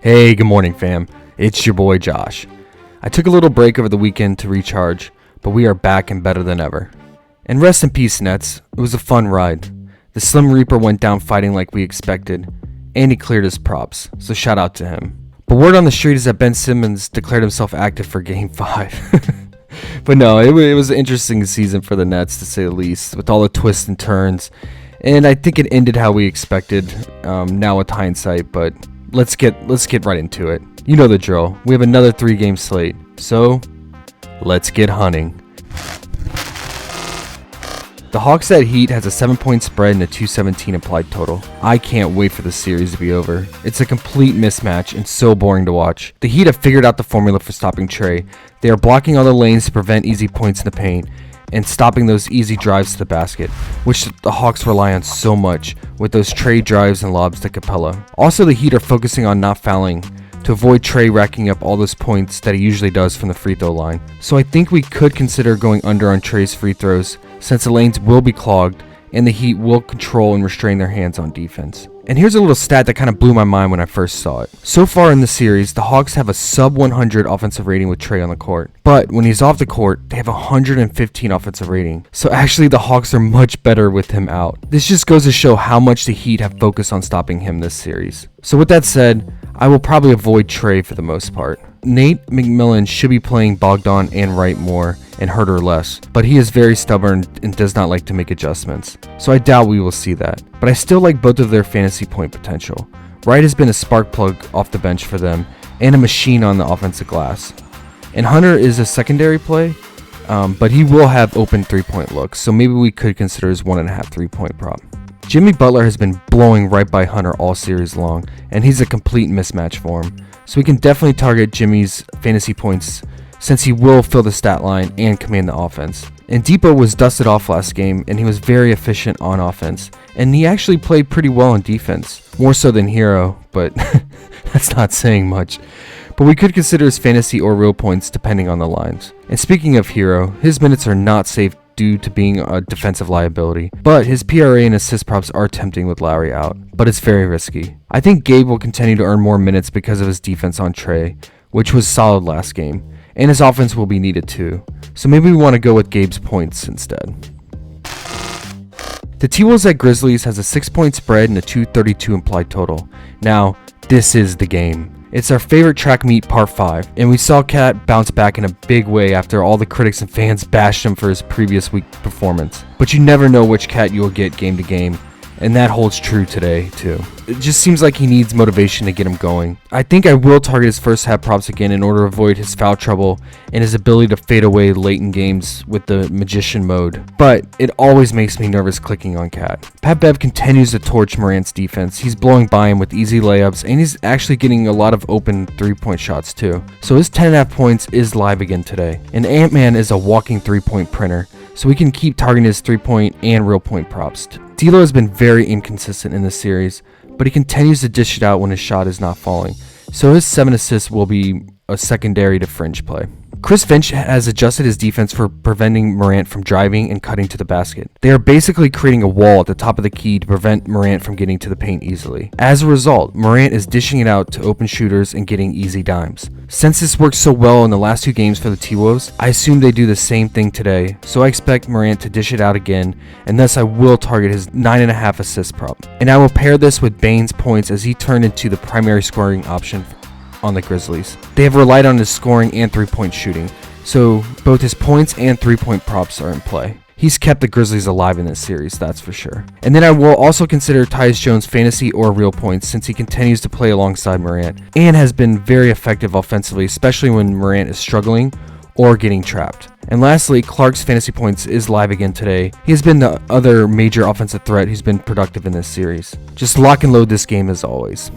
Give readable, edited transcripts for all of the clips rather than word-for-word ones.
Hey, good morning, fam. It's your boy Josh. I took a little break over the weekend to recharge, but we are back and better than ever. And rest in peace, Nets. It was a fun ride. The Slim Reaper went down fighting like we expected, and he cleared his props, so shout out to him. But word on the street is that Ben Simmons declared himself active for Game 5. But no, it was an interesting season for the Nets, to say the least, with all the twists and turns. And I think it ended how we expected, now with hindsight, but let's get right into it. You know the drill. We have another 3-game slate, so let's get hunting. The Hawks at Heat has a 7-point spread and a 217 implied total. I can't wait for the series to be over. It's a complete mismatch and so boring to watch. The Heat have figured out the formula for stopping Trey. They are blocking all the lanes to prevent easy points in the paint and stopping those easy drives to the basket, which the Hawks rely on so much with those Trey drives and lobs to Capella. Also, the Heat are focusing on not fouling to avoid Trey racking up all those points that he usually does from the free throw line. So I think we could consider going under on Trey's free throws, since the lanes will be clogged and the Heat will control and restrain their hands on defense. And here's a little stat that kind of blew my mind when I first saw it. So far in the series, the Hawks have a sub 100 offensive rating with Trey on the court. But when he's off the court, they have a 115 offensive rating. So actually the Hawks are much better with him out. This just goes to show how much the Heat have focused on stopping him this series. So with that said, I will probably avoid Trey for the most part. Nate McMillan should be playing Bogdan and Wright more and Herter less, but he is very stubborn and does not like to make adjustments, so I doubt we will see that. But I still like both of their fantasy point potential. Wright has been a spark plug off the bench for them and a machine on the offensive glass. And Hunter is a secondary play, but he will have open 3-point looks, so maybe we could consider his 1.5 3-point prop. Jimmy Butler has been blowing right by Hunter all series long, and he's a complete mismatch for him. So we can definitely target Jimmy's fantasy points since he will fill the stat line and command the offense. And Depot was dusted off last game, and he was very efficient on offense. And he actually played pretty well on defense, more so than Hero, but that's not saying much. But we could consider his fantasy or real points depending on the lines. And speaking of Hero, his minutes are not safe due to being a defensive liability, but his PRA and assist props are tempting with Lowry out, but it's very risky. I think Gabe will continue to earn more minutes because of his defense on Trey, which was solid last game, and his offense will be needed too, so maybe we want to go with Gabe's points instead. The T-Wolves at Grizzlies has a 6-point spread and a 232 implied total. Now, this is the game. It's our favorite track meet, Part 5, and we saw Cat bounce back in a big way after all the critics and fans bashed him for his previous week performance. But you never know which Cat you will get game to game, and that holds true today too. It just seems like he needs motivation to get him going. I think I will target his first half props again in order to avoid his foul trouble and his ability to fade away late in games with the magician mode. But it always makes me nervous clicking on Cat. Pat Bev continues to torch Morant's defense. He's blowing by him with easy layups, and he's actually getting a lot of open 3-point shots too. So his 10.5 points is live again today. And Ant-Man is a walking 3-point printer, so we can keep targeting his 3-point and real point props. D'Lo has been very inconsistent in this series, but he continues to dish it out when his shot is not falling, so his 7 assists will be a secondary to fringe play. Chris Finch has adjusted his defense for preventing Morant from driving and cutting to the basket. They are basically creating a wall at the top of the key to prevent Morant from getting to the paint easily. As a result, Morant is dishing it out to open shooters and getting easy dimes. Since this worked so well in the last 2 games for the T-Wolves, I assume they do the same thing today, so I expect Morant to dish it out again, and thus I will target his 9.5 assist prop. And I will pair this with Bane's points as he turned into the primary scoring option on the Grizzlies. They have relied on his scoring and 3-point shooting, so both his points and 3-point props are in play. He's kept the Grizzlies alive in this series, that's for sure. And then I will also consider Tyus Jones fantasy or real points since he continues to play alongside Morant and has been very effective offensively, especially when Morant is struggling or getting trapped. And lastly, Clark's fantasy points is live again today. He has been the other major offensive threat who's been productive in this series. Just lock and load this game as always.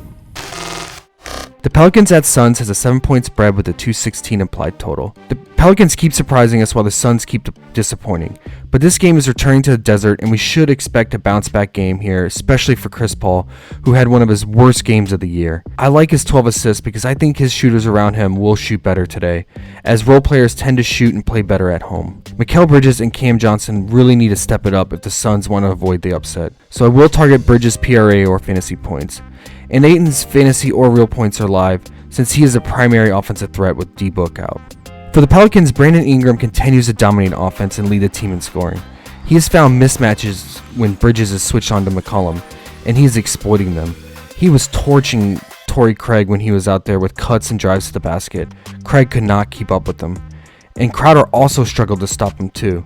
The Pelicans at Suns has a 7-point spread with a 216 implied total. The Pelicans keep surprising us while the Suns keep disappointing, but this game is returning to the desert and we should expect a bounce back game here, especially for Chris Paul, who had one of his worst games of the year. I like his 12 assists because I think his shooters around him will shoot better today, as role players tend to shoot and play better at home. Mikal Bridges and Cam Johnson really need to step it up if the Suns want to avoid the upset, so I will target Bridges' PRA or fantasy points. and Ayton's fantasy or real points are live since he is a primary offensive threat with D-Book out. For the Pelicans, Brandon Ingram continues to dominate offense and lead the team in scoring. He has found mismatches when Bridges is switched on to McCollum, and he is exploiting them. He was torching Torrey Craig when he was out there with cuts and drives to the basket. Craig could not keep up with him, and Crowder also struggled to stop him too.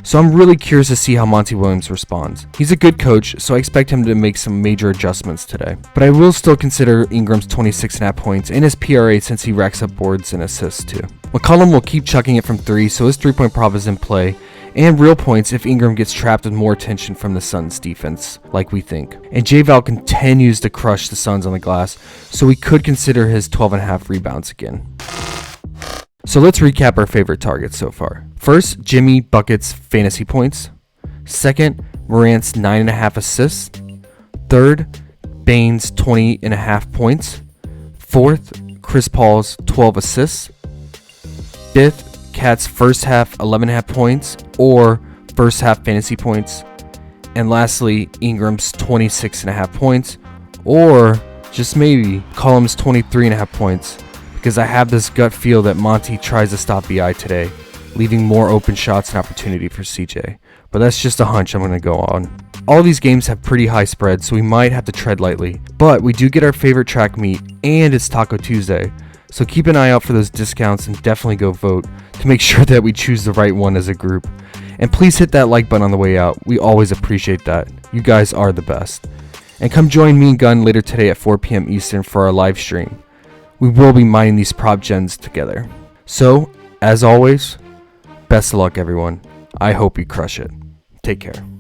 So I'm really curious to see how Monty Williams responds. He's a good coach, so I expect him to make some major adjustments today. But I will still consider Ingram's 26.5 points and his PRA since he racks up boards and assists too. McCollum will keep chucking it from 3, so his 3-point prop is in play, and real points if Ingram gets trapped with more attention from the Suns defense, like we think. And J-Val continues to crush the Suns on the glass, so we could consider his 12.5 rebounds again. So let's recap our favorite targets so far. First, Jimmy Bucket's fantasy points. Second, Morant's 9.5 assists. Third, Bane's 20.5 points. Fourth, Chris Paul's 12 assists. Fifth, Cat's first half 11.5 points or first half fantasy points. And lastly, Ingram's 26.5 points or just maybe Collins' 23.5 points. Because I have this gut feel that Monty tries to stop BI today, leaving more open shots and opportunity for CJ. But that's just a hunch I'm going to go on. All these games have pretty high spreads, so we might have to tread lightly. But we do get our favorite track meet, and it's Taco Tuesday. So keep an eye out for those discounts and definitely go vote to make sure that we choose the right one as a group. And please hit that like button on the way out. We always appreciate that. You guys are the best. And come join me and Gunn later today at 4 p.m. Eastern for our live stream. We will be mining these prop gens together. So, as always, best of luck everyone. I hope you crush it. Take care.